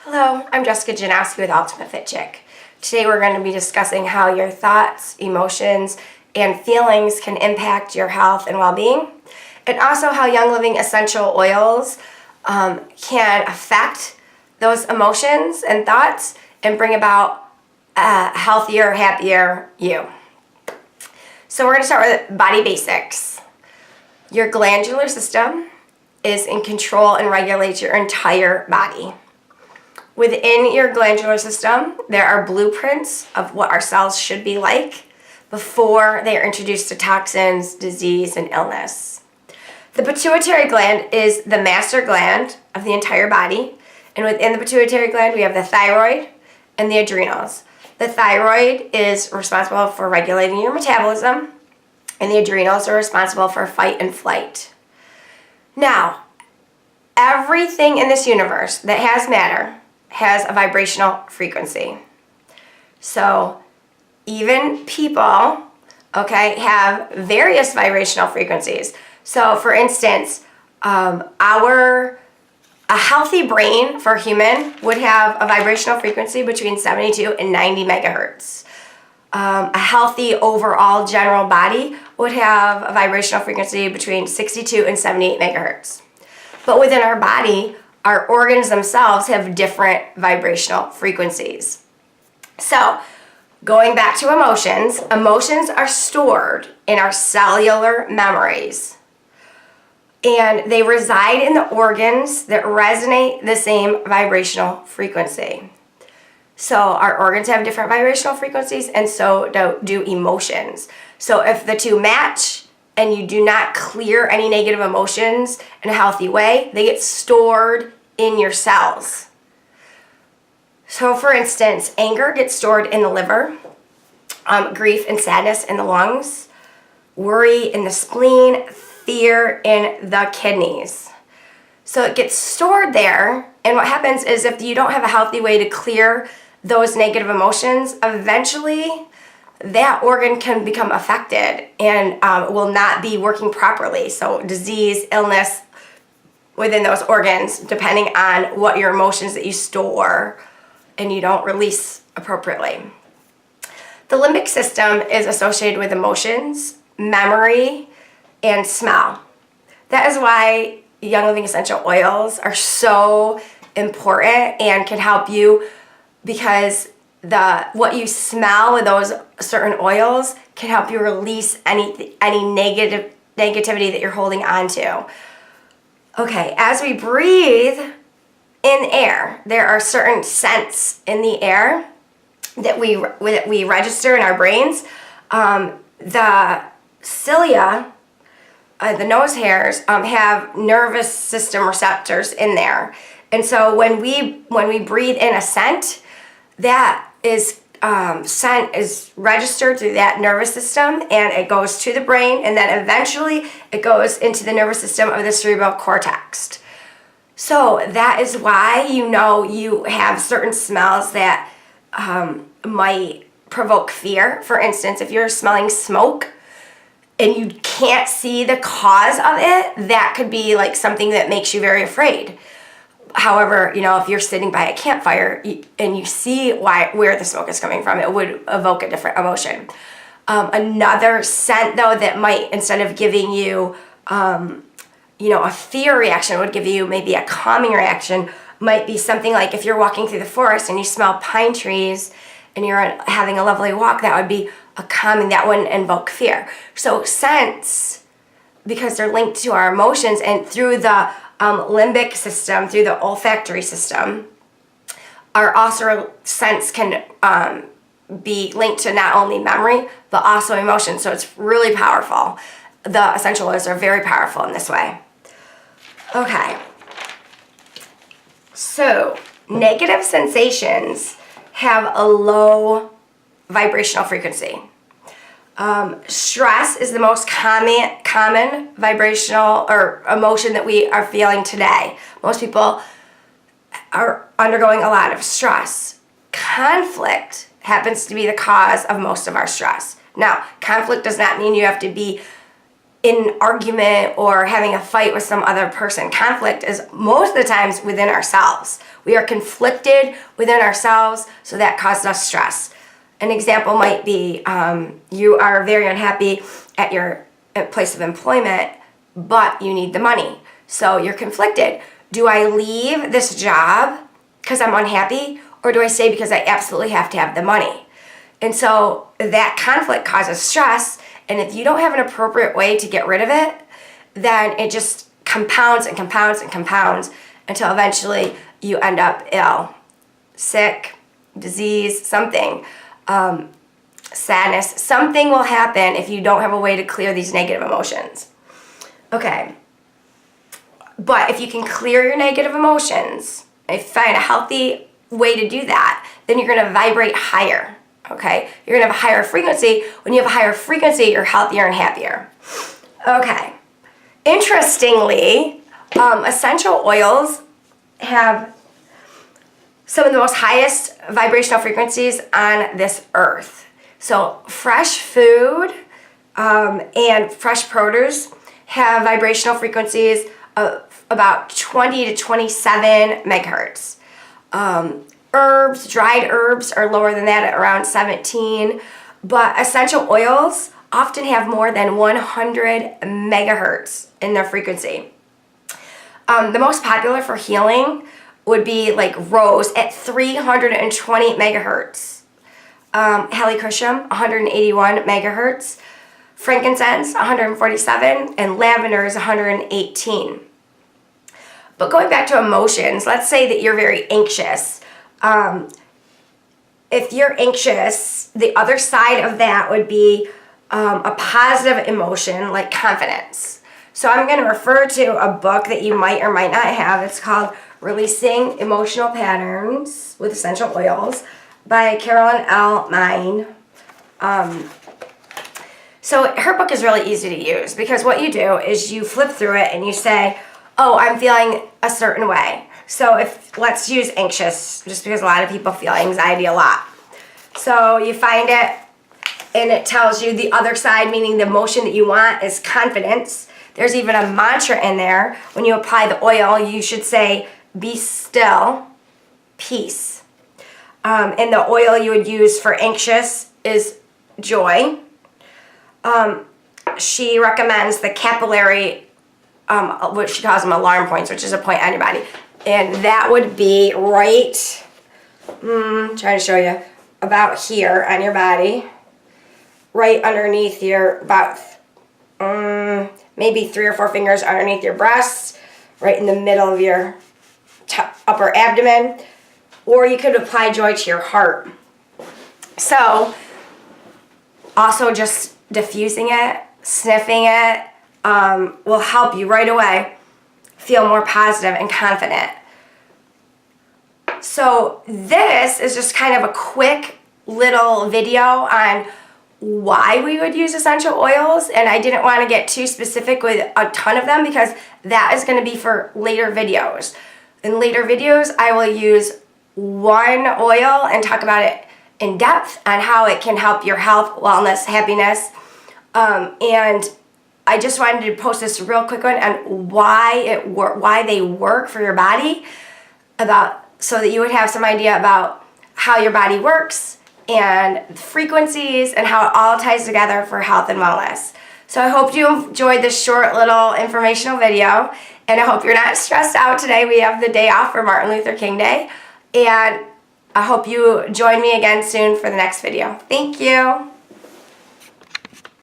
Hello, I'm Jessica Janowski with Ultimate Fit Chick. Today we're going to be discussing how your thoughts, emotions, and feelings can impact your health and well-being, and also how Young Living essential oils can affect those emotions and thoughts and bring about a healthier, happier you. So we're going to start with body basics. Your glandular system is in control and regulates your entire body. Within your glandular system, there are blueprints of what our cells should be like before they are introduced to toxins, disease, and illness. The pituitary gland is the master gland of the entire body, and within the pituitary gland, we have the thyroid and the adrenals. The thyroid is responsible for regulating your metabolism, and the adrenals are responsible for fight and flight. Now, everything in this universe that has matter has a vibrational frequency. So even people, have various vibrational frequencies. So for instance, a healthy brain for a human would have a vibrational frequency between 72 and 90 megahertz. A healthy overall general body would have a vibrational frequency between 62 and 78 megahertz. But within our body, our organs themselves have different vibrational frequencies. So, going back to emotions, emotions are stored in our cellular memories. And they reside in the organs that resonate the same vibrational frequency. So, our organs have different vibrational frequencies, and so do emotions. So, if the two match, and you do not clear any negative emotions in a healthy way, they get stored in your cells. So for instance, anger gets stored in the liver, grief and sadness in the lungs, worry in the spleen, fear in the kidneys. So it gets stored there, and what happens is if you don't have a healthy way to clear those negative emotions, eventually that organ can become affected and will not be working properly. So disease, illness within those organs, depending on what your emotions that you store and you don't release appropriately. The limbic system is associated with emotions, memory, and smell. That is why Young Living essential oils are so important and can help you, because what you smell with those certain oils can help you release any negativity that you're holding on to. Okay, as we breathe in air, there are certain scents in the air that we register in our brains. The cilia, the nose hairs, have nervous system receptors in there, and so when we breathe in a scent, that scent is registered through that nervous system, and it goes to the brain, and then eventually it goes into the nervous system of the cerebral cortex. So that is why you have certain smells that might provoke fear. For instance, if you're smelling smoke and you can't see the cause of it, that could be like something that makes you very afraid. However, if you're sitting by a campfire and you see where the smoke is coming from, it would evoke a different emotion. Another scent, though, that might, instead of giving you, a fear reaction, would give you maybe a calming reaction, might be something like if you're walking through the forest and you smell pine trees and you're having a lovely walk, that would be a calming, that wouldn't invoke fear. So scents, because they're linked to our emotions, and through the limbic system, through the olfactory system, our also scents can be linked to not only memory but also emotion. So it's really powerful. The essential oils are very powerful in this way. Okay, so negative sensations have a low vibrational frequency. Stress is the most common vibrational or emotion that we are feeling today. Most people are undergoing a lot of stress. Conflict happens to be the cause of most of our stress. Now, conflict does not mean you have to be in an argument or having a fight with some other person. Conflict is most of the times within ourselves. We are conflicted within ourselves, so that causes us stress. An example might be you are very unhappy at your place of employment, but you need the money. So you're conflicted. Do I leave this job because I'm unhappy, or do I stay because I absolutely have to have the money? And so that conflict causes stress, and if you don't have an appropriate way to get rid of it, then it just compounds and compounds and compounds until eventually you end up ill, sick, disease, something, sadness. Something will happen if you don't have a way to clear these negative emotions. Okay. But if you can clear your negative emotions, and find a healthy way to do that, then you're going to vibrate higher. Okay? You're going to have a higher frequency. When you have a higher frequency, you're healthier and happier. Okay. Interestingly, essential oils have some of the most highest vibrational frequencies on this earth. So fresh food and fresh produce have vibrational frequencies of about 20 to 27 megahertz. Herbs, dried herbs are lower than that at around 17, but essential oils often have more than 100 megahertz in their frequency. The most popular for healing would be like rose at 320 megahertz, helichrysum 181 megahertz, frankincense 147, and lavender is 118. But going back to emotions, let's say that you're very anxious. If you're anxious, the other side of that would be a positive emotion like confidence. So I'm going to refer to a book that you might or might not have. It's called Releasing Emotional Patterns with Essential Oils by Carolyn L. Mine. So her book is really easy to use because what you do is you flip through it and you say, oh, I'm feeling a certain way. So let's use anxious, just because a lot of people feel anxiety a lot. So you find it and it tells you the other side, meaning the emotion that you want is confidence. There's even a mantra in there. When you apply the oil, you should say, be still, peace. And the oil you would use for anxious is joy. She recommends the capillary, what she calls them alarm points, which is a point on your body. And that would be right, trying to show you, about here on your body. Right underneath your, about maybe 3 or 4 fingers underneath your breasts, right in the middle of your upper abdomen, or you could apply joy to your heart. So, also just diffusing it, sniffing it, will help you right away feel more positive and confident. So this is just kind of a quick little video on why we would use essential oils, and I didn't want to get too specific with a ton of them because that is going to be for later videos. In later videos, I will use one oil and talk about it in depth on how it can help your health, wellness, happiness, and I just wanted to post this real quick one on why they work for your body, so that you would have some idea about how your body works and frequencies and how it all ties together for health and wellness. So I hope you enjoyed this short little informational video, and I hope you're not stressed out today. We have the day off for Martin Luther King Day, and I hope you join me again soon for the next video. Thank you.